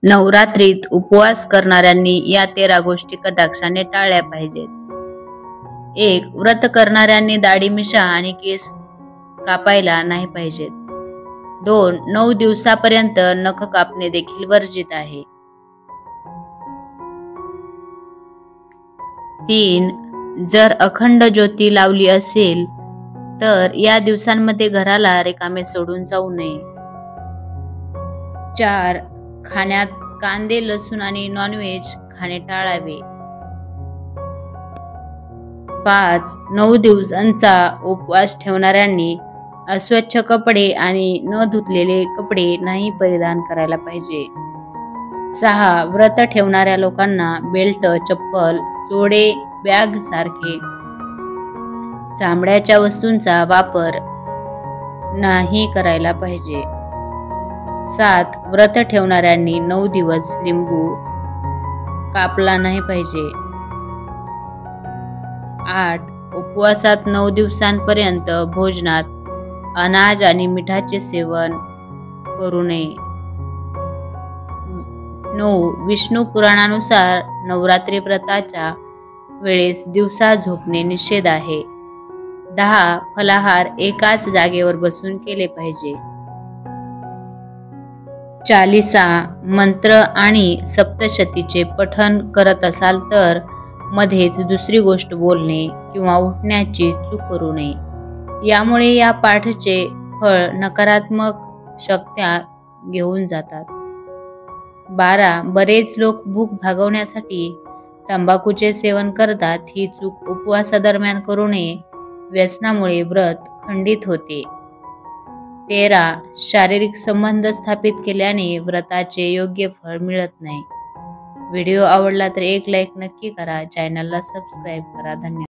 नवरात्रीत उपवास करणाऱ्यांनी या 13 गोष्टी कटाक्षाने टाळल्या पाहिजेत. 1. व्रत करणाऱ्यांनी दाढी मिशा आणि केस कापायला नाही पाहिजेत. 2. 9 दिवसापर्यंत नख कापणे देखील वर्जित आहे. 3. जर अखंड ज्योती लावली असेल तर या दिवसांमध्ये घराला रिकामे सोडून जाऊ नये. 4. खाण्यात कांदे, लसूण आणि नॉनव्हेज खाणे टाळावे. 5. 9 दिवसांचा उपवास ठेवणाऱ्यांनी अस्वच्छ कपडे आणि न धुतलेले कपडे नाही परिधान करायला पाहिजे. 6. व्रत ठेवणाऱ्या लोकांना बेल्ट, चप्पल, जोडे, बॅग सारखे चामड्याच्या वस्तूंचा वापर नाही करायला पाहिजे. 7. व्रत ठेवणाऱ्यांनी 9 दिवस लिंबू कापला नाही पाहिजे. 8. उपवासात 9 दिवसांपर्यंत भोजनात अनाज आणि मिठाचे सेवन करू नये. 9. विष्णू पुराणानुसार नवरात्री व्रताच्या वेळेस दिवसा झोपणे निषेध आहे. 10. फलाहार एकाच जागेवर बसून केले पाहिजे. 40 मंत्र आणि सप्तशतीचे पठण करत असाल तर मध्येच दुसरी गोष्ट बोलणे किंवा उठण्याची चूक करू नये. यामुळे या पाठाचे फळ नकारात्मक शक्त्या घेऊन जातात. 12. बरेच लोक भूक भागवण्यासाठी तंबाखूचे सेवन करतात. ही चूक उपवासादरम्यान करू नये. व्यसनामुळे व्रत खंडित होते. 13. शारीरिक संबंध स्थापित केल्याने व्रताचे योग्य फळ मिळत नाही. व्हिडिओ आवडला तर एक लाईक नक्की करा. चॅनलला सबस्क्राईब करा. धन्यवाद.